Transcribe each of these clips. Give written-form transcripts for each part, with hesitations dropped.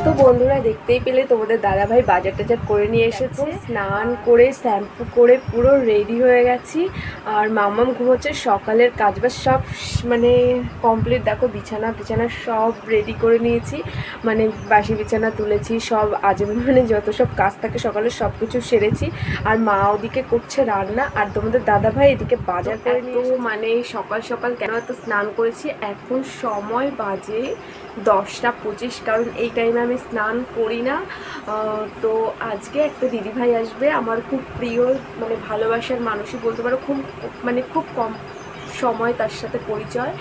তো বন্ধুরা দেখতেই পেলে তোমাদের দাদাভাই বাজার টাজার করে নিয়ে এসেছে, স্নান করে শ্যাম্পু করে পুরো রেডি হয়ে গেছি। আর মাম্মাম ঘুমোচ্ছে, সকালের কাজবাজ সব মানে কমপ্লিট। দেখো বিছানা টিছানা সব রেডি করে নিয়েছি, মানে বাসি বিছানা তুলেছি, সব মানে যত সব কাজ থাকে সকালে সব কিছু সেরেছি। আর মা ওদিকে করছে রান্না, আর তোমাদের দাদাভাই এদিকে বাজার করে নিয়ে মানে সকাল সকাল কেন এত স্নান করেছি। এখন সময় বাজে 10টা 25, কারণ এই টাইমে আমি স্নান করি না। তো আজকে একটা দিদিভাই আসবে, আমার খুব প্রিয় মানে ভালোবাসার মানুষই বলতে পারো। খুব কম সময় তার সাথে পরিচয়,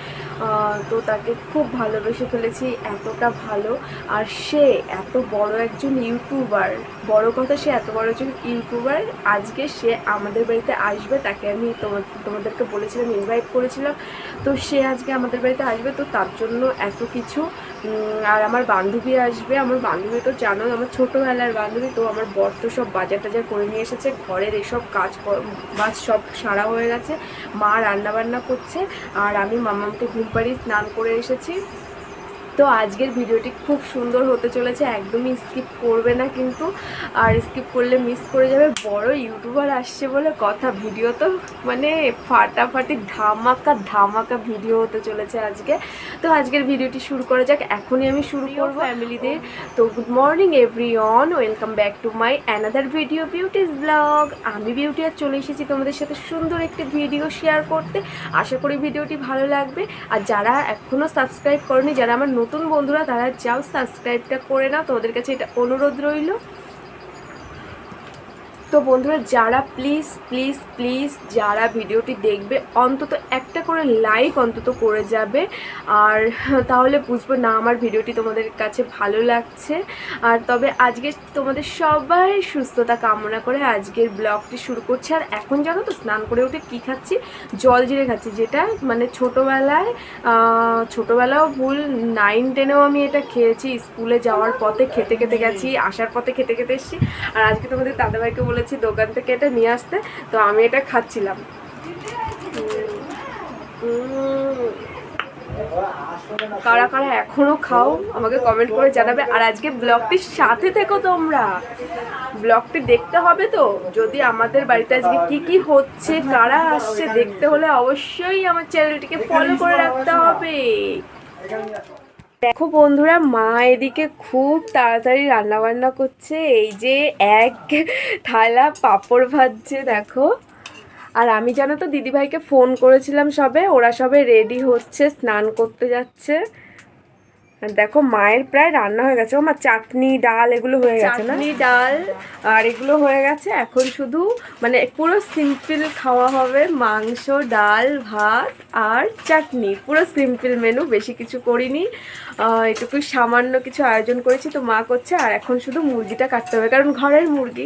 তো তাকে খুব ভালোবেসে ফেলেছি, এতটা ভালো। আর সে এত বড় একজন ইউটিউবার, বড় কথা সে এত বড় একজন ইউটিউবার, আজকে সে আমাদের বাড়িতে আসবে। তাকে আমি তোমাদেরকে বলেছিলাম, ইনভাইট করেছিলাম, তো সে আজকে আমাদের বাড়িতে আসবে। তো তার জন্য এত কিছু। আর আমার বান্ধবী আসবে, আমার বান্ধবী তো জানোই আমার ছোটোবেলার বান্ধবী। তো আমার বর তো সব বাজার টাজার করে নিয়ে এসেছে, ঘরের এসব কাজ বাজ সব সারা হয়ে গেছে, মা রান্নাবান্না করছে, আর আমি মামাকে ঘুম পাড়িয়ে স্নান করে এসেছি। তো আজকের ভিডিওটি খুব সুন্দর হতে চলেছে, একদমই স্কিপ করবে না কিন্তু। আর স্কিপ করলে মিস করে যাবে। বড় ইউটিউবার আসছে বলে কথা, ভিডিও তো মানে ফাটাফাটি ধামাকা ধামাকা ভিডিও হতে চলেছে আজকে। তো আজকের ভিডিওটি শুরু করা যাক, এখনই আমি শুরু করবো ফ্যামিলিদের। তো good morning everyone, welcome back to my another video beauties blog. আমি বিউটি আর চলে এসেছি তোমাদের সাথে সুন্দর একটি ভিডিও শেয়ার করতে। আশা করি ভিডিওটি ভালো লাগবে। আর যারা এখনও সাবস্ক্রাইব করেনি, যারা আমার নতুন বন্ধুরা, তারা যাও সাবস্ক্রাইবটা করে নাও, তোমাদের কাছে এটা অনুরোধ রইল। তো বন্ধুরা যারা প্লিজ প্লিজ প্লিজ যারা ভিডিওটি দেখবে, অন্তত একটা করে লাইক অন্তত করে যাবে, আর তাহলে বুঝবো না আমার ভিডিওটি তোমাদের কাছে ভালো লাগছে। আর তবে আজকে তোমাদের সবাই সুস্থতা কামনা করে আজকের ব্লগটি শুরু করছি। আর এখন জানো তো স্নান করে উঠে কী খাচ্ছি? জল জিরে খাচ্ছি, যেটা মানে ছোটোবেলাও ভুল, 9-10-এও আমি এটা খেয়েছি। স্কুলে যাওয়ার পথে খেতে খেতে গেছি, আসার পথে খেতে খেতে এসেছি। আর আজকে তোমাদের দাদাভাইকে বলেছি দোকান থেকে এটা নিয়ে আসতে, তো আমি এটা খাচ্ছিলাম। কারা কারা এখনো খাও আমাকে কমেন্ট করে জানাবে। আর আজকে ব্লগটির সাথে থেকো তোমরা, ব্লগটি দেখতে হবে। তো যদি আমাদের বাড়িতে আজকে কি কি হচ্ছে, কারা আসছে, দেখতে হলে অবশ্যই আমার চ্যানেলটিকে ফলো করে রাখতে হবে। দেখো বন্ধুরা, মা এদিকে খুব তাড়াতাড়ি রান্নাবান্না করছে, এই যে এক থালা পাঁপড় ভাজছে দেখো। আর আমি জানো তো দিদিভাইকে ফোন করেছিলাম, সবে ওরা সবে রেডি হচ্ছে, স্নান করতে যাচ্ছে। আর দেখো মায়ের প্রায় রান্না হয়ে গেছে, আমার চাটনি ডাল এগুলো হয়ে গেছে, চাটনি ডাল আর এগুলো হয়ে গেছে। এখন শুধু মানে পুরো সিম্পল খাওয়া হবে, মাংস ডাল ভাত আর চাটনি, পুরো সিম্পল মেনু, বেশি কিছু করিনি, এটুকু সামান্য কিছু আয়োজন করেছি। তো মা করছে, আর এখন শুধু মুরগিটা কাটতে হবে, কারণ ঘরের মুরগি,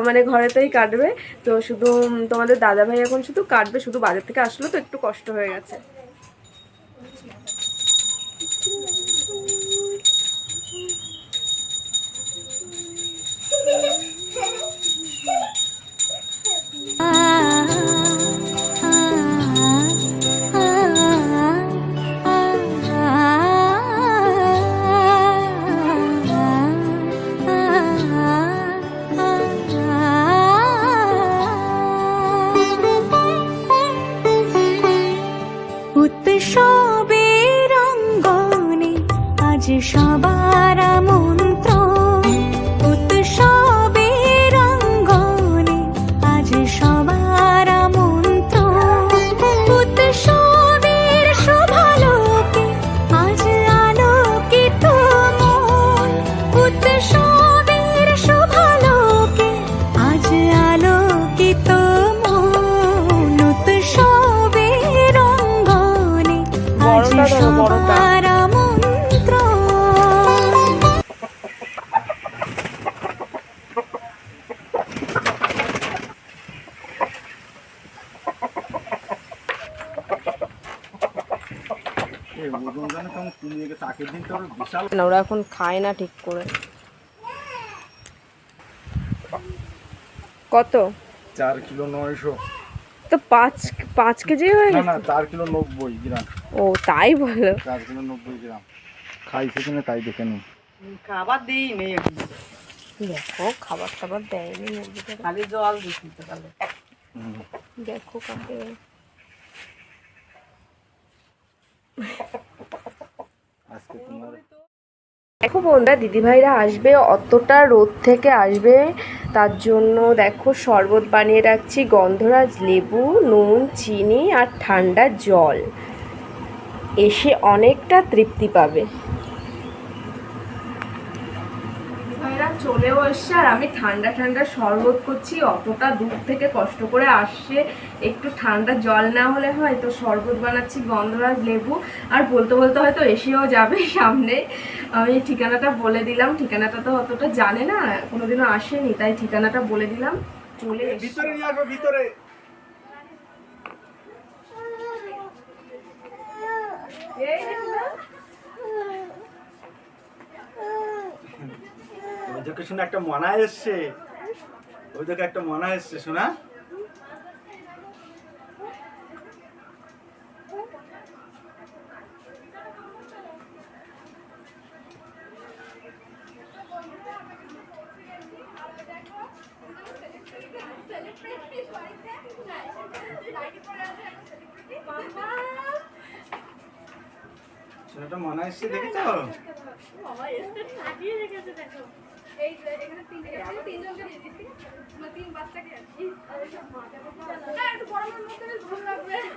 মানে ঘরেতেই কাটবে। তো শুধু তোমাদের দাদাভাই এখন শুধু কাটবে, শুধু বাজার থেকে আসলো তো একটু কষ্ট হয়ে গেছে। উৎসবের অঙ্গনে আজ সবার আমন্ত্রণ, উৎসবের অঙ্গনে আজ সবার আমন্ত্রণ, উৎসবের শোভালোকে আজ আলোকিত মন, উৎসবের শোভালোকে আজ আলোকিত মন, উৎসবের অঙ্গনে আজ সবার আমন্ত্রণ। ওরা এখন খায় না ঠিক করে। কত? 4 কিলো 900। তো 5 কেজি হয়ে না গেছে। না 4 কিলো 90 গ্রাম। ও তাই বলো? 4 কিলো 90 গ্রাম খাইছে কিনা তাই দেখে নিন। খাবার দিই নেই এখন। দেখো খাবার টাবার দেয়নি মুরগিটা, খালি জল দিচ্ছি তো তাহলে। দেখো কাকে। আজকে তোমার দেখো বোনরা দিদিভাইরা আসবে, অতটা রোদ থেকে আসবে, তার জন্য দেখো শরবত বানিয়ে রাখছি, গন্ধরাজ লেবু, নুন, চিনি আর ঠান্ডা জল, এসে অনেকটা তৃপ্তি পাবে। দিদিভাইরা চলেও এসছে আর আমি ঠান্ডা ঠান্ডা শরবত করছি, অতটা দূর থেকে কষ্ট করে আসছে, একটু ঠান্ডা জল না হলে হয়, তো শরবত বানাচ্ছি গন্ধরাজ লেবু। আর বলতে বলতে হয়তো এসেও যাবে সামনে, আমি ঠিকানাটা বলে দিলাম, ঠিকানাটা তো অতটা জানে না, কোনোদিনও আসেনি, তাই ঠিকানাটা বলে দিলাম, চলে এসছে। ভিতরে নিয়ে আসো, ভিতরে। এই দেখো না। ওই দেখে শোনা একটা মনা এসছে, ওই দেখে একটা মনা এসছে শোনা। শোনাটা মনা এসছে, দেখেছো?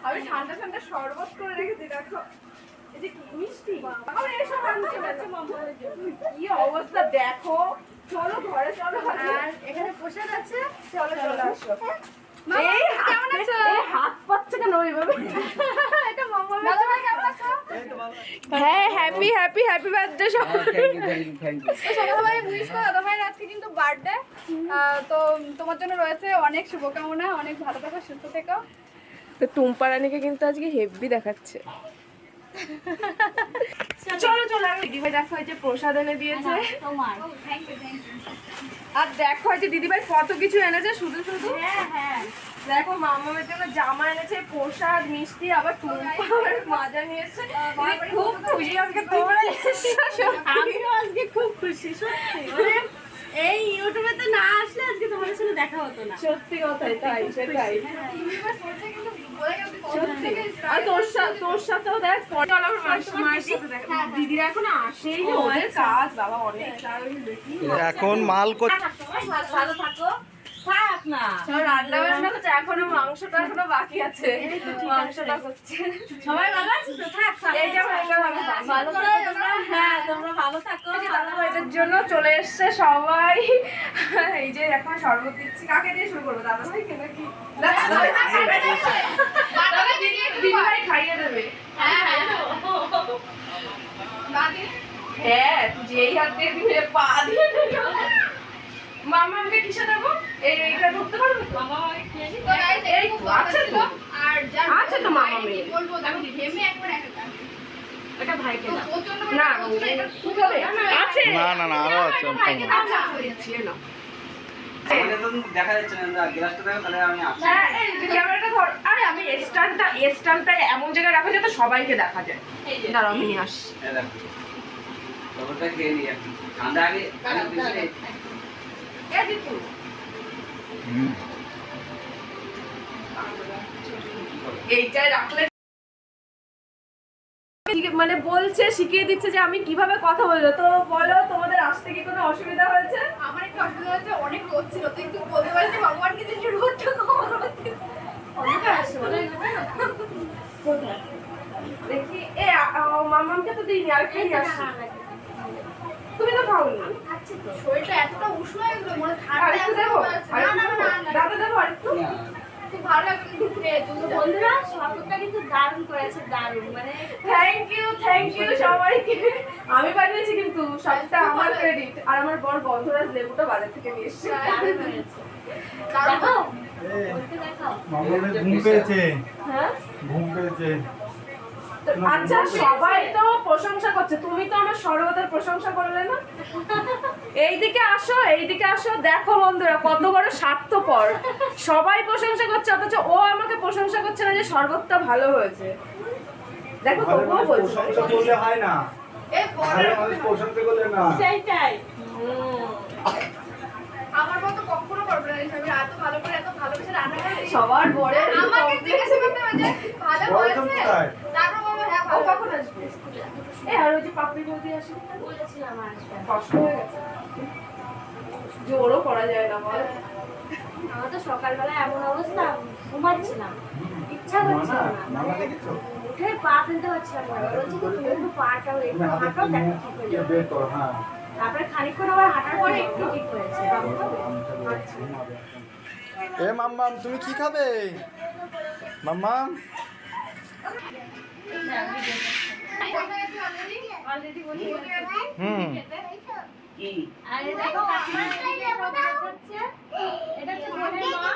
আমি ঠান্ডা ঠান্ডা শরবত করে রেখেছি, দেখো এই যে কি মিষ্টি, আবার এসব আনছে কি অবস্থা দেখো। চলো ঘরে চলো, আর এখানে প্রসাদ আছে, চলো চলে আসো। এই হাত পাচ্ছে কেন ওইভাবে? এটা মামা কেমন আছো? হ্যাঁ, হ্যাপি হ্যাপি হ্যাপি বার্থডে সবাই। সকালবেলায় উইশ করো দাদাভাইয়ের আজকে কিন্তু বার্থডে, তো তোমার জন্য রয়েছে অনেক শুভকামনা, অনেক ভালো থাকো, সুস্থ থেকো। তো টুম্পা রানীকে কিন্তু আজকে হেভি দেখাচ্ছে। চলো চলো, আমি দিদিভাই দেখো এই যে প্রসাদ এনে দিয়েছে, আর দেখো এই যে দিদিভাই কত কিছু এনেছে, শুধু শুধু দেখো মামামের জন্য জামা এনেছে, প্রসাদ, মিষ্টি, আবার টুম্পার মাজা নিয়ে এসেছে। দিদি খুব খুশি আজকে তোমরা এসেছো। আমিও আজকে খুব খুশি সত্যি, মানে এই ইউটিউবেতে না আসলে আজকে তোমাদের সাথে দেখা হতো না। সত্যি কথাই তাই, সেটাই সত্যি। আর তোর সাথেও দেখ পরে আমার মায়ের সাথে দেখ, দিদিরা এখনো আসেই নি, ওদের কাজ বাবা অনেক। এখন মাল ভালো থাকো, থাক না রান্না বান্না করছে, এখনো মাংসটা এখনো বাকি আছে, মাংসটা করছে। সবাই ভালো আছে তো, থাক থাক। এই যে ভালো থাকো তোমরা, হ্যাঁ তোমরা ভালো থাকো। দাদাভাইদের জন্য চলে এসছে সবাই, এই যে এখন শরবত দিচ্ছি। কাকে দিয়ে শুরু করবো, দাদা ভাই নাকি? দিদিভাই খাইয়ে দেবে। হ্যাঁ, তুই যেই হাত দিয়ে দিবে পা দিয়ে মামাকে কিসে দেবো? এইটা ধরতে পারবে তো? এই তো, আছে তো, আছে তো মামা মেয়ে। এটা ভাইকে দাও। না তুই খাবে? আছে। না না না, আরো আছে। আচ্ছা দিচ্ছি, এ নাও। দেখা যাচ্ছে না, গ্লাসটা দেখো তাহলে আমি আসি। হ্যাঁ, এই যে ক্যামেরাটা ধর। আরে আমি স্ট্যান্ডটা এমন জায়গায় রাখা যাতে সবাইকে দেখা যায়। দাঁড়াও আমি নিয়ে আসি। এই দেখো খবরটা খেয়ে নিই এখন, ঠান্ডা আগে দিলে এ দিতু। এইটাই রাখলে মানে বলছে, শিখিয়ে দিচ্ছে যে আমি কিভাবে কথা বলবো। তো বলো, তোমাদের আসতে কি কোনো অসুবিধা হয়েছে? আমার একটু অসুবিধা হচ্ছে, অনেক রোদ ছিল, তো একটু বলতে পারি যে ভগবানকে যে রোদটা কমানো। কোথায় দেখি? এ মামামকে তো দিইনি, আর কে নিয়ে আসি? তুমি তো খাওনি। শরীরটা এতটা উষ্ণ হয়ে গেলো, মনে আর একটু দেবো? আর না একটু না দেবো? না না, দাদা দেবো আর একটু? খুব ভালো লাগলো কিন্তু খেয়ে। বন্ধুরা শরবতটা কিন্তু দারুণ করেছে, দারুণ, মানে থ্যাংক ইউ সবাইকে। আমি বানিয়েছি কিন্তু সবটা আমার ক্রেডিট, আর আমার বর গন্ধরাজ লেবুটা বাজার থেকে নিয়ে এসেছে। দারুণ হয়েছে। দেখাও ওইটা দেখাও। মামাদের ঘুম পেয়েছে, হ্যাঁ, ঘুম পেয়েছে। আচ্ছা সবাই তো প্রশংসা করছে, তুমি তো আমার শরবতের প্রশংসা করলে না। এইদিকে আসো, এইদিকে আসো, দেখো বন্ধুরা কত বড় স্বার্থপর। সবাই প্রশংসা করছে, অথচ ও আমাকে প্রশংসা করছে না যে শরবতটা ভালো হয়েছে। দেখো তবুও বলছে। প্রশংসা করলে হয় না। এ আরে মানুষ পছন্দ করলে না সেইটাই আমার মতো কখনো করবে না আমি এত ভালো করে এত ভালোবেসে রান্না করে দিই। সবার বড় আমাকে জিজ্ঞাসা করতে হবে যে ভালো বড় তো হয়েছে কোথায়? তারপর বলবো হ্যাঁ ও ভালো কখন আসবে আর ওই যে পাপড়ি বৌদি আসবে বলেছিলাম আসবে কষ্ট হয়ে গেছে জোরও করা যায় না বল আমার তো সকালবেলা এমন অবস্থা ঘুমাচ্ছিলাম ইচ্ছা করছে না মামা দেখেছো উঠে পা ফেলতে পারছিলাম না বলছি কি তুমি একটু পাটাও একটু তুমি হাতে হাঁটাও দেখো ঠিক হয়ে নিয়ে যাবে বের করো হ্যাঁ তারপরে খানিকক্ষণ আবার হাঁটার পরে একটু ঠিক হয়েছে এ মাম্মাম তুমি কি খাবে মাম্মাম হুম কি আরে দেখো কাকিমা এদিকে সব গোছাচ্ছে এটা হচ্ছে বোনের মা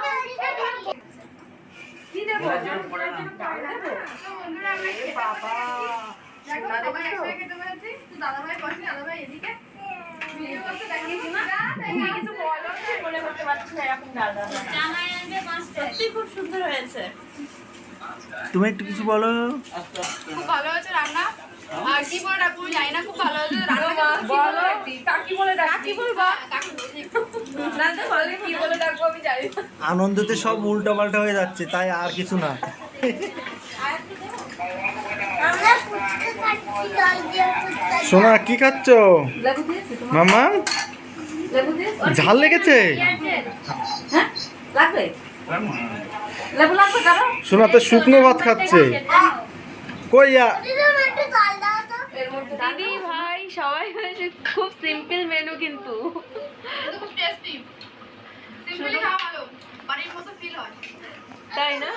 কি দেবো ঘোরার জন্য পড়ে না। বাবা দেখো সবাই একসাথে খেতে পেরেছি তো দাদাভাই বসে দাদাভাই এদিকে ভিডিও করতে দেখিয়েছি না তুমি কিছু বলো না বলে করতে পারছি না এরকম ডাল রান্না জামাই আনবে মাছটা সত্যি খুব সুন্দর হয়েছে তুমি একটু কিছু বলো খুব ভালো হয়েছে রান্না আর কি বলে ডাকবো আমি জানি না খুব ভালো হয়েছে রান্না বলো কাকি বলে ডাকি বলবা কাকি বলছি না তো বলে কি বলে ডাকবো আমি জানি না আনন্দতে সব উল্টো পাল্টা হয়ে যাচ্ছে তাই আর কিছু না সোনা কি খাচ্ছ লেবু দিয়েছি তোমার মামা লেবু দিয়েছি ঝাল লেগেছে হ্যাঁ লাগবে লেবু লাগবে কারো সোনা তো শুকনো ভাত খাচ্ছে কইয়া এর মধ্যে দিদি ভাই সবাই হয়েছে খুব সিম্পল মেনু কিন্তু এটা খুব টেস্টি সিম্পলি খাওয়া ভালো বাড়ির মতো ফিল হয় তাই না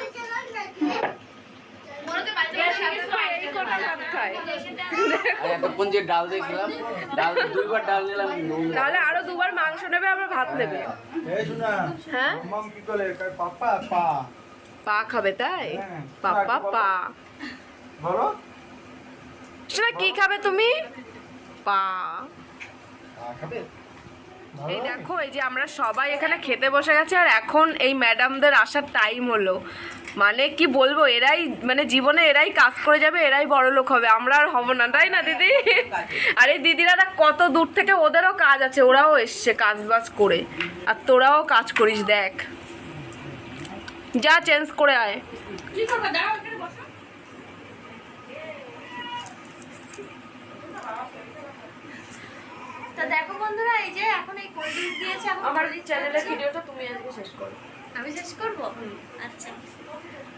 মনে হচ্ছে বাড়িতে এই কটা ভাত খায় আর এতক্ষণ যে ডাল দেখলাম ডাল দুইবার ডাল নিলাম তাহলে আরো দুবার মাংস নেবে আবার ভাত নেবে এই সোনা হ্যাঁ মাম কি করে পাপা পা পা খাবে তাই হ্যাঁ। পাপা পা বলো সেটা কি খাবে তুমি পা খাবে এই দেখো এই যে আমরা সবাই এখানে খেতে বসে গেছি আর এখন এই ম্যাডামদের আসার টাইম হলো মানে কি বলবো এরাই মানে জীবনে এরাই কাজ করে যাবে এরাই বড় লোক হবে আমরা আর হব না তাই না দিদি আর এই দিদিরা দেখ কত দূর থেকে ওদেরও কাজ আছে ওরাও এসছে কাজ বাজ করে আর তোরাও কাজ করিস দেখ যা চেঞ্জ করে আয় তো দেখো বন্ধুরা এই যে এখন এই কোল্ড ড্রিঙ্কস দিয়েছে এখন আমার এই চ্যানেলের ভিডিওটা তুমি আজকে শেষ করো আমি শেষ করব আচ্ছা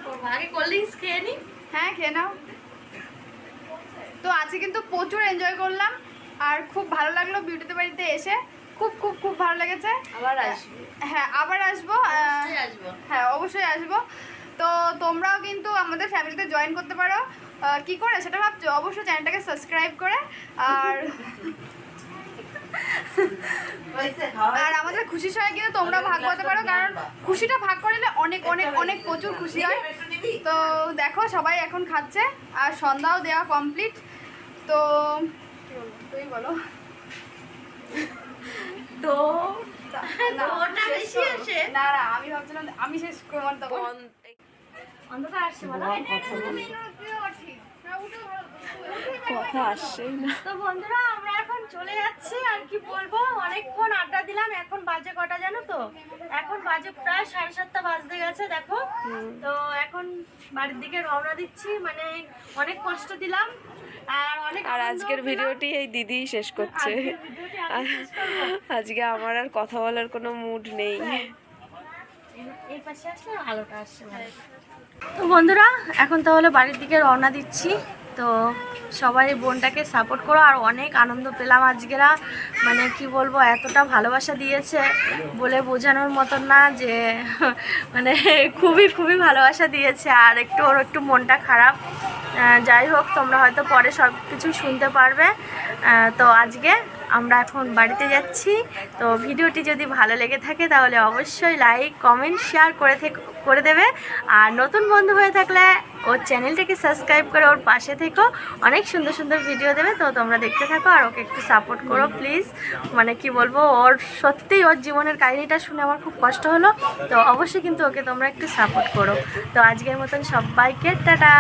করবো আগে কোল্ড ড্রিঙ্কস খেয়ে নি হ্যাঁ খেয়ে নাও তো আজকে কিন্তু প্রচুর এনজয় করলাম আর খুব ভালো লাগলো বিউটিতে বাড়িতে এসে খুব খুব খুব ভালো লেগেছে আবার আসবে হ্যাঁ আবার আসবো আসবো হ্যাঁ অবশ্যই আসবো তো তোমরাও কিন্তু আমাদের ফ্যামিলিতে জয়েন করতে পারো কি করে সেটা ভাবছো অবশ্যই চ্যানেলটাকে সাবস্ক্রাইব করে আর আর আমাদের খুশির সঙ্গে কিন্তু তোমরা ভাগ করতে পারো কারণ খুশিটা ভাগ করে নিলে অনেক অনেক অনেক প্রচুর খুশি হয় তো দেখো সবাই এখন খাচ্ছে আর সন্ধ্যাও দেওয়া কমপ্লিট তো তুমি বলো তো না, ওটা বেশি আসে না না আমি ভাবছিলাম আমি শেষ করবো তখন অন্ধকার আসছে বলো কথা আসছেই না তো বন্ধুরা আমরা এখন চলে যাচ্ছি আর কি বলবো অনেকক্ষণ আড্ডা দিলাম এখন বাজে কটা জানো তো এখন বাজে প্রায় 7:30 বাজতে গেছে দেখো তো এখন বাড়ির দিকে রওনা দিচ্ছি মানে অনেক কষ্ট দিলাম আর অনেক আর আনন্দও আজকের পেলাম। ভিডিওটি এই দিদি শেষ করছে আজকের ভিডিওটি আমি শেষ করবো। আজকে আমার আর কথা বলার কোনো মুড নেই এই পাশে আসলে আলোটা আসছে ভালো। তো বন্ধুরা এখন তাহলে বাড়ির দিকে রওনা দিচ্ছি তো সবাই বোনটাকে সাপোর্ট করো আর অনেক আনন্দ পেলাম আজকেরা মানে কি বলবো এতটা ভালোবাসা দিয়েছে বলে বোঝানোর মতন না যে মানে খুবই খুবই ভালোবাসা দিয়েছে আর একটু ওর একটু মনটা খারাপ যাই হোক তোমরা হয়তো পরে সব কিছু শুনতে পারবে তো আজকে আমরা এখন বাড়িতে যাচ্ছি তো ভিডিওটি যদি ভালো লেগে থাকে তাহলে অবশ্যই লাইক কমেন্ট শেয়ার করে দেবে আর নতুন বন্ধু হয়ে থাকলে ওর চ্যানেলটাকে সাবস্ক্রাইব করে ওর পাশে থেকো অনেক সুন্দর সুন্দর ভিডিও দেবে তো তোমরা দেখতে থাকো আর ওকে একটু সাপোর্ট করো প্লিজ মানে কি বলবো ওর সত্যিই ওর জীবনের কাহিনীটা শুনে আমার খুব কষ্ট হলো তো অবশ্যই কিন্তু ওকে তোমরা একটু সাপোর্ট করো তো আজকের মতন সবাইকে টাটা।